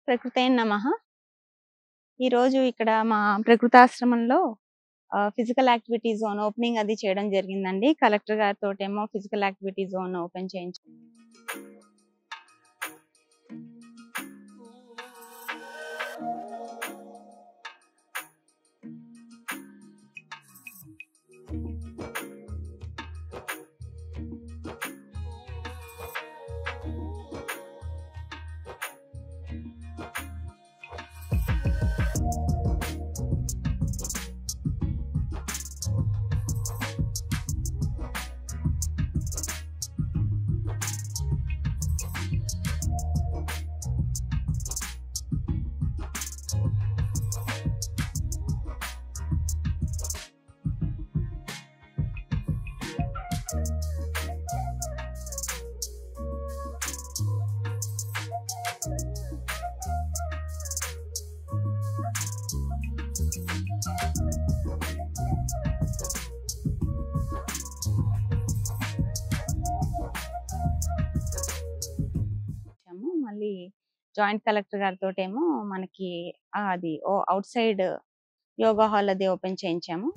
ప్రకృతే నమః. ఈరోజు ఇక్కడ మా ప్రకృతాశ్రమంలో ఫిజికల్ యాక్టివిటీ జోన్ ఓపెనింగ్ అది చేయడం జరిగిందండి. కలెక్టర్ గారితోటేమో ఫిజికల్ యాక్టివిటీ జోన్ ఓపెన్ చేయించాం. మళ్ళీ జాయింట్ కలెక్టర్ గారితోటేమో మనకి అది అవుట్ సైడ్ యోగా హాల్ అది ఓపెన్ చేయించాము.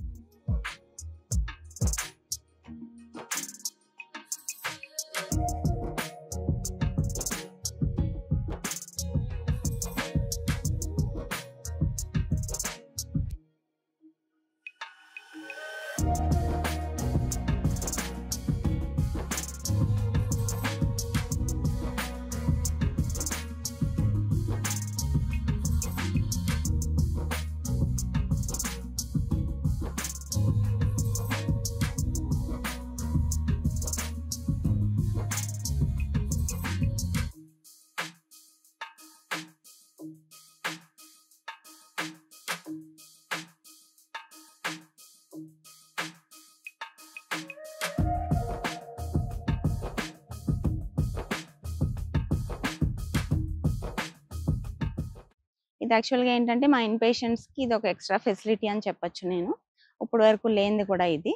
ఇది యాక్చువల్‌గా ఏంటంటే మా ఇన్ పేషెంట్స్‌కి ఇది ఒక ఎక్స్‌ట్రా ఫెసిలిటీ అని చెప్పొచ్చు నేను. ఇప్పటి వరకు లేనిది కూడా ఇది.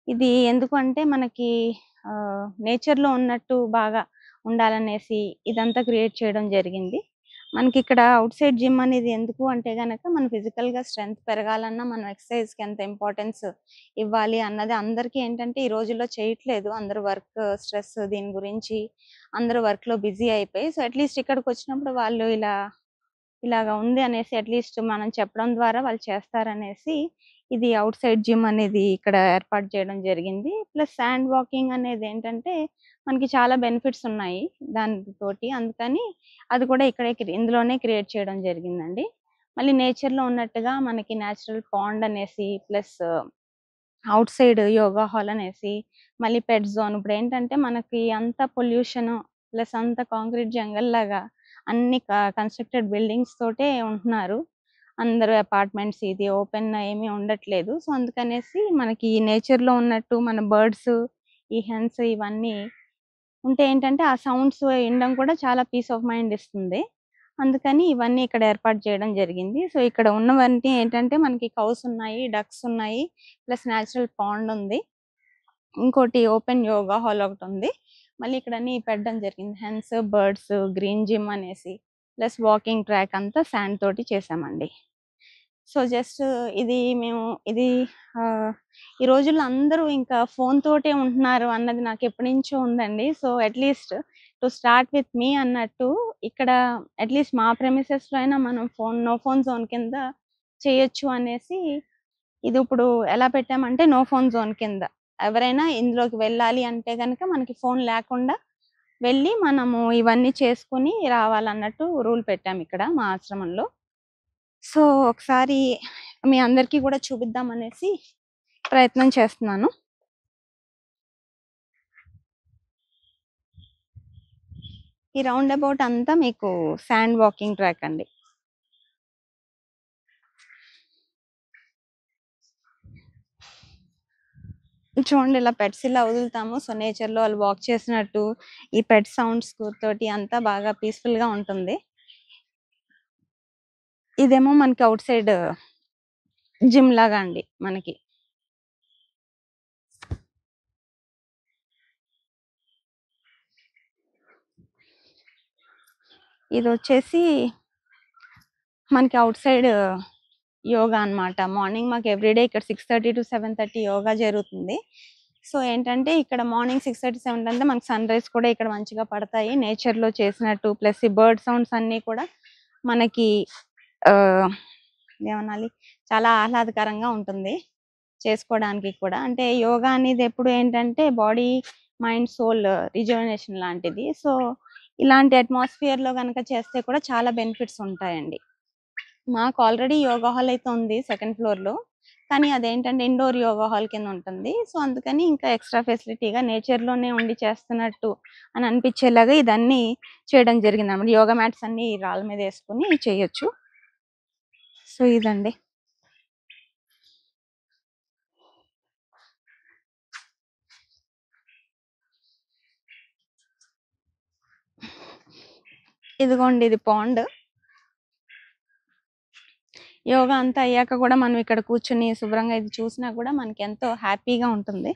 ఇది ఎందుకు అంటే మనకి నేచర్‌లో ఉన్నట్టు బాగా ఉండాలనేసి ఇదంతా క్రియేట్ చేయడం జరిగింది. మనకిక్కడ ఔట్ సైడ్ జిమ్ అనేది ఎందుకు అంటే గనక మన ఫిజికల్‌గా స్ట్రెంత్ పెరగాలన్నా మనం ఎక్సర్‌సైజ్‌కి ఎంత ఇంపార్టెన్స్ ఇవ్వాలి అన్నది అందరికీ ఏంటంటే ఈ రోజుల్లో చేయట్లేదు. అందరూ వర్క్ స్ట్రెస్ దీని గురించి అందరూ వర్క్‌లో బిజీ అయిపోయి సో అట్‌లీస్ట్ ఇక్కడికొచ్చినప్పుడు వాళ్ళు ఇలాగ ఉంది అనేసి అట్‌లీస్ట్ మనం చెప్పడం ద్వారా వాళ్ళు చేస్తారనేసి ఇది ఔట్ సైడ్ జిమ్ అనేది ఇక్కడ ఏర్పాటు చేయడం జరిగింది. ప్లస్ శాండ్ వాకింగ్ అనేది ఏంటంటే మనకి చాలా బెనిఫిట్స్ ఉన్నాయి దానితోటి. అందుకని అది కూడా ఇక్కడే ఇందులోనే క్రియేట్ చేయడం జరిగిందండి. మళ్ళీ నేచర్‌లో ఉన్నట్టుగా మనకి నేచురల్ పాండ్ అనేసి plus out side yoga hall అనేసి మళ్ళీ పెట్ జోన్. ఇప్పుడేంటంటే మనకి అంత పొల్యూషను ప్లస్ అంతా కాంక్రీట్ జంగల్ లాగా అన్ని కన్‌స్ట్రక్టెడ్ బిల్డింగ్స్ తోటే ఉంటున్నారు. అందరూ అపార్ట్మెంట్స్ ఇది ఓపెన్ ఏమీ ఉండట్లేదు. సో, అందుకనేసి మనకి ఈ నేచర్‌లో ఉన్నట్టు మన బర్డ్స్, ఈ హెన్స్ ఇవన్నీ ఉంటే ఏంటంటే ఆ సౌండ్స్ వినడం కూడా చాలా పీస్ ఆఫ్ మైండ్ ఇస్తుంది. అందుకని ఇవన్నీ ఇక్కడ ఏర్పాటు చేయడం జరిగింది. సో, ఇక్కడ ఉన్నవన్నీ ఏంటంటే మనకి కౌస్ ఉన్నాయి, డక్స్ ఉన్నాయి, ప్లస్ నేచురల్ పాండ్ ఉంది. ఇంకోటి ఓపెన్ యోగా హాల్ ఒకటుంది. మళ్ళీ ఇక్కడ అన్నీ పెట్టడం జరిగింది. హెన్స్, బర్డ్స్, గ్రీన్ జిమ్ అనేసి ప్లస్ వాకింగ్ ట్రాక్ అంతా శాండ్ తోటి చేశామండి. సో, జస్ట్ ఇది ఈ రోజుల్లో అందరూ ఇంకా ఫోన్ తోటే ఉంటున్నారు అన్నది నాకెప్పటినుంచో ఉందండి. So, at least to start with మీ అన్నట్టు ఇక్కడ అట్‌లీస్ట్ మా ప్రెమిసెస్‌లో అయినా మనం నో ఫోన్ జోన్ కింద చేయొచ్చు అనేసి ఇది ఇప్పుడు ఎలా పెట్టామంటే నో ఫోన్ జోన్ కింద. ఎవరైనా ఇందులోకి వెళ్ళాలి అంటే గనక మనకి ఫోన్ లేకుండా వెళ్ళి మనము ఇవన్నీ చేసుకొని రావాలన్నట్టు రూల్ పెట్టామిక్కడ మా ఆశ్రమంలో. సో, ఒకసారి మీ అందరికీ కూడా చూపిద్దామనేసి ప్రయత్నం చేస్తున్నాను. ఈ రౌండ్ అబౌట్ అంతా మీకు శాండ్ వాకింగ్ ట్రాక్ అండి. చూడండి ఇలా పెట్స్ ఇలా వదులుతాము. సో, నేచర్‌లో వాళ్ళు వాక్ చేసినట్టు ఈ పెట్ సౌండ్స్ తోటి అంతా బాగా పీస్‌ఫుల్‌గా ఉంటుంది. ఇదేమో మనకి ఔట్ సైడ్ జిమ్ లాగా అండి మనకి. ఇదొచ్చేసి మనకి అవుట్ సైడ్ యోగా అన్నమాట. మార్నింగ్ మాకు ఎవ్రీడే ఇక్కడ 6:30 to 7:30 యోగా జరుగుతుంది. సో ఏంటంటే ఇక్కడ మార్నింగ్ 6:30, 7 అంటే మనకి సన్ రైజ్ కూడా ఇక్కడ మంచిగా పడతాయి. నేచర్‌లో చేసినట్టు ప్లస్ ఈ బర్డ్ సౌండ్స్ అన్నీ కూడా మనకి ఆహ్, ఏమనాలి చాలా ఆహ్లాదకరంగా ఉంటుంది చేసుకోవడానికి కూడా. అంటే యోగా అనేది ఎప్పుడు ఏంటంటే బాడీ, మైండ్, సోల్ రిజువనేషన్ లాంటిది. సో ఇలాంటి అట్మాస్ఫియర్‌లో గనక చేస్తే కూడా చాలా బెనిఫిట్స్ ఉంటాయండి. మాకు ఆల్రెడీ యోగా హాల్ అయితే ఉంది సెకండ్ ఫ్లోర్‌లో. కానీ అదేంటంటే ఇండోర్ యోగా హాల్ కింద ఉంటుంది. సో అందుకని ఇంకా ఎక్స్‌ట్రా ఫెసిలిటీగా నేచర్‌లోనే ఉండి చేస్తున్నట్టు అని అనిపించేలాగా ఇదన్నీ చేయడం జరిగిందన్నమాట. యోగా మ్యాట్స్ అన్నీ రాళ్ళ మీద ఏసుకొని చేయొచ్చు. సో ఇదండి. ఇదిగోండి ఇది పాండ్. యోగా అంతా అయ్యాక కూడా మనం ఇక్కడ కూర్చొని శుభ్రంగా ఇది చూసినా కూడా మనకి ఎంతో హ్యాపీగా ఉంటుంది.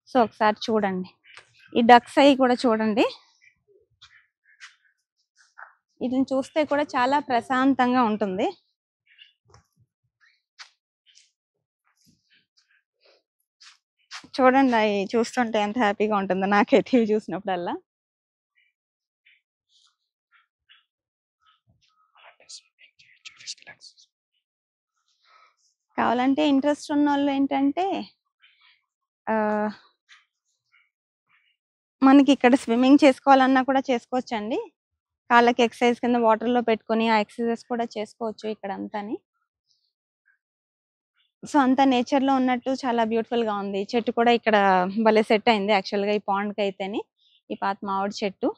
సో ఒకసారి చూడండి. ఈ డక్స్ అయి కూడా చూడండి. వీటిని చూస్తే కూడా చాలా ప్రశాంతంగా ఉంటుంది. చూడండి అయి చూస్తుంటే ఎంత హ్యాపీగా ఉంటుందో నాకైతే ఇవి చూసినప్పుడల్లా. కావాలంటే ఇంట్రెస్ట్ ఉన్నోళ్ళు ఏంటంటే మనకి ఇక్కడ స్విమ్మింగ్ చేసుకోవాలన్నా కూడా చేసుకోవచ్చండి. కాళ్ళకి ఎక్సర్సైజ్ కింద వాటర్‌లో పెట్టుకొని ఆ ఎక్సర్సైజెస్ కూడా చేసుకోవచ్చు ఇక్కడ అంతాని. సో అంతా నేచర్‌లో ఉన్నట్టు చాలా బ్యూటిఫుల్‌గా ఉంది. చెట్టు కూడా ఇక్కడ భలే సెట్ అయింది యాక్చువల్‌గా ఈ పాండ్‌కైతేని. ఈ పాత మామిడి చెట్టు.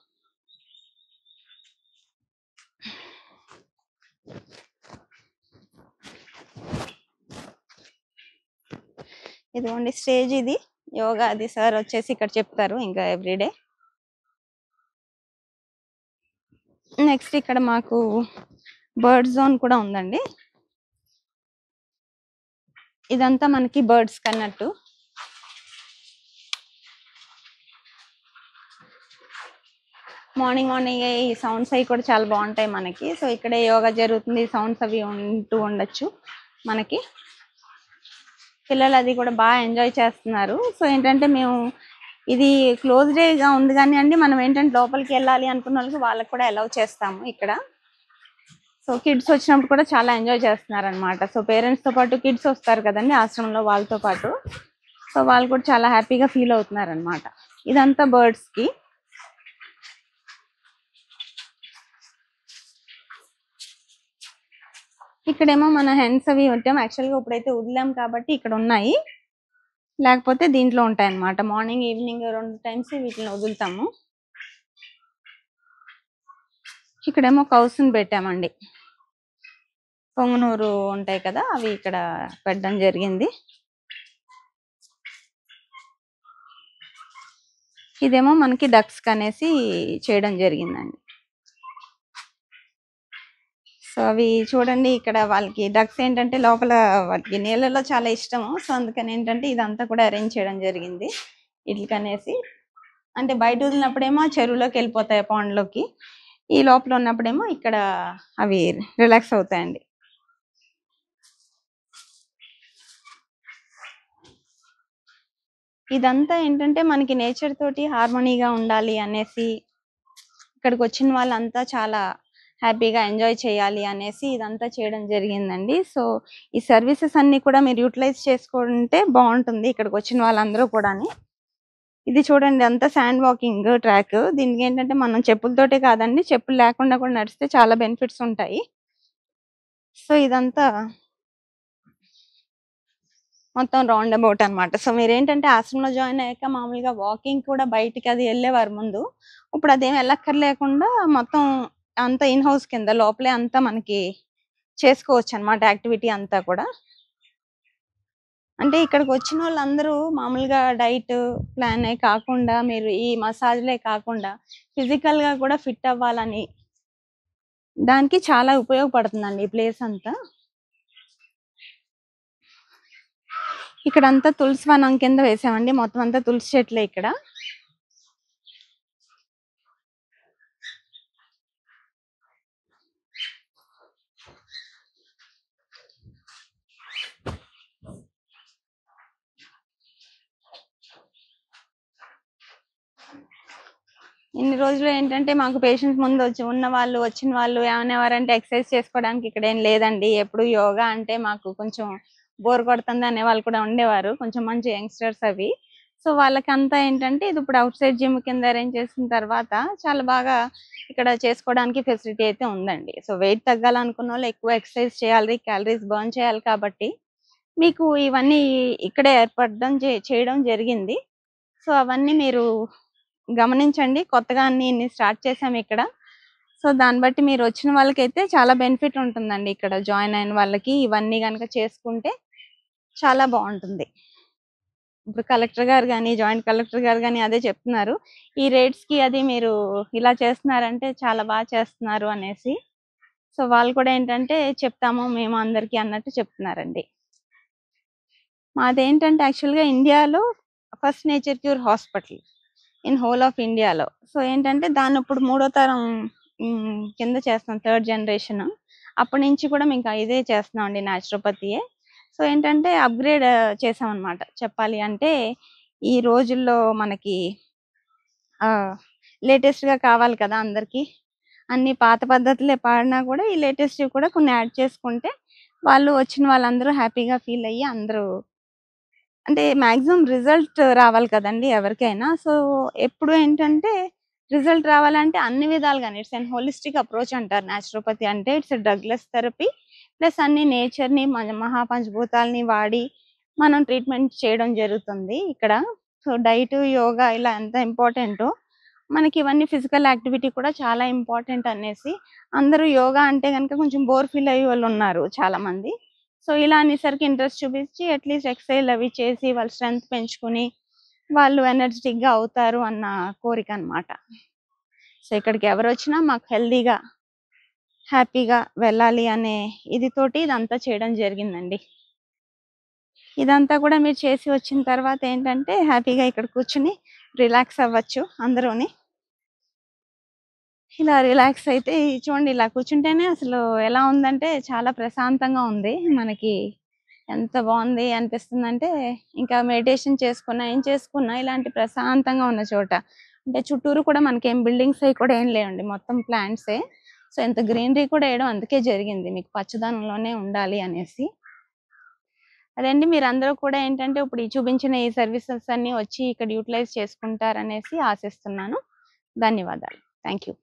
ఇదిగోండి స్టేజ్ ఇది. యోగా అది సార్ వచ్చేసి ఇక్కడ చెప్తారు ఇంకా ఎవ్రీడే. నెక్స్ట్ ఇక్కడ మాకు బర్డ్ జోన్ కూడా ఉందండి. ఇదంతా మనకి బర్డ్స్ కన్నట్టు. మార్నింగ్ ఈ సౌండ్స్ అవి కూడా చాలా బాగుంటాయి మనకి. సో ఇక్కడే యోగా జరుగుతుంది. సౌండ్స్ అవి ఉంటూ ఉండొచ్చు మనకి. పిల్లలు అది కూడా బాగా ఎంజాయ్ చేస్తున్నారు. సో ఏంటంటే మేము ఇది క్లోజ్డ్గా ఉంది కానీ అండి మనం ఏంటంటే లోపలికి వెళ్ళాలి అనుకున్న వాళ్ళకి కూడా అలౌ చేస్తాము ఇక్కడ. సో కిడ్స్ వచ్చినప్పుడు కూడా చాలా ఎంజాయ్ చేస్తున్నారు అనమాట. సో పేరెంట్స్తో పాటు కిడ్స్ వస్తారు కదండి ఆశ్రమంలో వాళ్ళతో పాటు. సో వాళ్ళు కూడా చాలా హ్యాపీగా ఫీల్ అవుతున్నారు అనమాట. ఇదంతా బర్డ్స్కి. ఇక్కడేమో మన హెన్స్ అవి ఉంటాం. యాక్చువల్గా ఇప్పుడైతే వదిలాం కాబట్టి ఇక్కడ ఉన్నాయి. లేకపోతే దీంట్లో ఉంటాయి అన్నమాట. మార్నింగ్ ఈవినింగ్ 2 టైమ్స్ వీటిని వదులుతాము. ఇక్కడేమో కౌసుని పెట్టామండి. పొంగనూరు ఉంటాయి కదా అవి ఇక్కడ పెట్టడం జరిగింది. ఇదేమో మనకి డక్స్ కనేసి చేయడం జరిగిందండి. సో అవి చూడండి ఇక్కడ వాళ్ళకి డక్స్ ఏంటంటే లోపల వాటికి నీళ్ళలో చాలా ఇష్టము. సో అందుకని ఏంటంటే ఇదంతా కూడా అరేంజ్ చేయడం జరిగింది వీటికనేసి. అంటే బయట వదిలినప్పుడేమో చెరువులోకి వెళ్ళిపోతాయి పాండ్లోకి. ఈ లోపల ఉన్నప్పుడేమో ఇక్కడ అవి రిలాక్స్ అవుతాయండి. ఇదంతా ఏంటంటే మనకి నేచర్ తోటి హార్మోనీగా ఉండాలి అనేసి ఇక్కడికి వచ్చిన వాళ్ళంతా చాలా హ్యాపీగా ఎంజాయ్ చేయాలి అనేసి ఇదంతా చేయడం జరిగిందండి. సో ఈ సర్వీసెస్ అన్ని కూడా మీరు యూటిలైజ్ చేసుకుంటే బాగుంటుంది ఇక్కడికి వచ్చిన వాళ్ళందరూ కూడాని. ఇది చూడండి అంతా శాండ్ వాకింగ్ ట్రాక్. దీనికి ఏంటంటే మనం చెప్పులతోటే కాదండి చెప్పులు లేకుండా కూడా నడిస్తే చాలా బెనిఫిట్స్ ఉంటాయి. సో ఇదంతా మొత్తం రౌండ్ అబౌట్ అనమాట. సో మీరేంటంటే ఆశ్రమంలో జాయిన్ అయ్యాక మామూలుగా వాకింగ్ కూడా బయటికి అది వెళ్ళేవారు ముందు. ఇప్పుడు అదేం వెళ్ళక్కర్లేకుండా మొత్తం అంతా ఇన్ హౌస్ కింద లోపలే అంతా మనకి చేసుకోవచ్చు అనమాట యాక్టివిటీ అంతా కూడా. అంటే ఇక్కడికి వచ్చిన వాళ్ళందరూ మామూలుగా డైట్ ప్లానే కాకుండా మీరు ఈ మసాజ్లే కాకుండా ఫిజికల్గా కూడా ఫిట్ అవ్వాలని దానికి చాలా ఉపయోగపడుతుందండి ఈ ప్లేస్ అంతా. ఇక్కడంతా తులసి వనం కింద వేసామండి. మొత్తం అంతా తులసి చెట్లే ఇక్కడ. ఇన్ని రోజులు ఏంటంటే మాకు పేషెంట్స్ ముందు వచ్చిన వాళ్ళు ఏమనేవారంటే ఎక్సర్సైజ్ చేసుకోవడానికి ఇక్కడ ఏం లేదండి. ఎప్పుడు యోగా అంటే మాకు కొంచెం బోర్ కొడుతుంది అనేవాళ్ళు కూడా ఉండేవారు. కొంచెం మంచి యంగ్‌స్టర్స్ అవి. సో, వాళ్ళకంతా ఏంటంటే ఇది ఇప్పుడు ఔట్ సైడ్ జిమ్ కింద అరేంజ్ చేసిన తర్వాత చాలా బాగా ఇక్కడ చేసుకోవడానికి ఫెసిలిటీ అయితే ఉందండి. సో, వెయిట్ తగ్గాలనుకున్నోళ్ళు ఎక్కువ ఎక్సర్సైజ్ చేయాలి, క్యాలరీస్ బర్న్ చేయాలి కాబట్టి మీకు ఇవన్నీ ఇక్కడే చేయడం జరిగింది. సో, అవన్నీ మీరు గమనించండి. కొత్తగా ఇన్ని స్టార్ట్ చేశామిక్కడ. సో, దాన్ని బట్టి మీరొచ్చిన వాళ్ళకైతే చాలా బెనిఫిట్ ఉంటుందండి ఇక్కడ జాయిన్ అయిన వాళ్ళకి. ఇవన్నీ గనక చేసుకుంటే చాలా బావుంటుంది. ఇప్పుడు కలెక్టర్ గారు గాని, జాయింట్ కలెక్టర్ గారు గాని అదే చెప్తున్నారు. ఈ రేట్స్‌కి అది మీరు ఇలా చేస్తున్నారంటే చాలా చేస్తున్నారు అనేసి. సో, వాళ్ళు కూడా ఏంటంటే చెప్తాము మేము అందరికి అన్నట్టు చెప్తున్నారండి. మాదేంటంటే యాక్చువల్‌గా ఇండియాలో first nature cure hospital in whole of ఇండియాలో. సో, ఏంటంటే దాన్నిప్పుడు మూడో తరం కింద చేస్తున్నాం. Third generation. అప్పటి నుంచి కూడా మేము ఇదే చేస్తున్నామండి న్యాచురోపతియే. సో, ఏంటంటే అప్‌గ్రేడ్ చేసామనమాట. చెప్పాలి అంటే ఈ రోజుల్లో మనకి లేటెస్ట్‌గా కావాలి కదా అందరికి. అన్ని పాత పద్ధతులే పాడినా కూడా ఈ లేటెస్ట్‌వి కూడా కొన్ని యాడ్ చేసుకుంటే వచ్చిన వాళ్ళందరూ హ్యాపీగా ఫీల్ అయ్యి అందరూ అంటే మాక్సిమం రిజల్ట్ రావాలి కదండీ ఎవరికైనా. సో, ఎప్పుడు ఏంటంటే రిజల్ట్ రావాలంటే అన్ని విధాలుగానే ఇట్స్ ఎన్ హోలిస్టిక్ అప్రోచ్ అంటారు న్యాచురోపతి అంటే. ఇట్స్ డ్రగ్‌లెస్ థెరపీ ప్లస్ అన్ని నేచర్‌ని మహాపంచభూతాలని వాడి మనం ట్రీట్మెంట్ చేయడం జరుగుతుంది ఇక్కడ. సో, డైట్, యోగా ఇలా ఎంత ఇంపార్టెంటో మనకి ఇవన్నీ ఫిజికల్ యాక్టివిటీ కూడా చాలా ఇంపార్టెంట్ అనేసి అందరూ యోగా అంటే గనుక కొంచెం బోర్ ఫీల్ అయ్యేవాళ్ళున్నారు చాలామంది. సో, ఇలా అనేసరికి ఇంట్రెస్ట్ చూపించి అట్‌లీస్ట్ ఎక్సర్‌సైజ్‌లు అవి చేసి వాళ్ళ స్ట్రెంత్ పెంచుకొని వాళ్ళు ఎనర్జిటిక్‌గా అవుతారు అన్న కోరికనమాట. సో, ఇక్కడికి ఎవరొచ్చినా మాకు హెల్తీగా, హ్యాపీగా వెళ్ళాలి అనే ఇదంతా చేయడం జరిగిందండి. ఇదంతా కూడా మీరు చేసి వచ్చిన తర్వాత ఏంటంటే హ్యాపీగా ఇక్కడ కూర్చొని రిలాక్స్ అవ్వచ్చు అందరూని. ఇలా రిలాక్స్ అయితే చూడండి ఇలా కూర్చుంటేనే అసలు ఎలా ఉందంటే చాలా ప్రశాంతంగా ఉంది. మనకి ఎంత బావుంది అనిపిస్తుందంటే ఇంకా మెడిటేషన్ చేసుకున్నా, ఏం చేసుకున్నా ఇలాంటి ప్రశాంతంగా ఉన్న చోట. అంటే చుట్టూరు కూడా మనకేం బిల్డింగ్స్ అయి కూడా ఏం లేవండి. మొత్తం ప్లాంట్సే. సో, ఇంత గ్రీనరీ కూడా ఎయడం అందుకే జరిగింది. మీకు పచ్చదనంలోనే ఉండాలి అనేసి. అదే అండి మీరందరూ కూడా ఏంటంటే ఇప్పుడు ఈ చూపించిన ఈ సర్వీసెస్ అన్నీ వచ్చి ఇక్కడ యుటిలైజ్ చేసుకుంటారనేసి ఆశిస్తున్నాను. ధన్యవాదాలు. Thank you.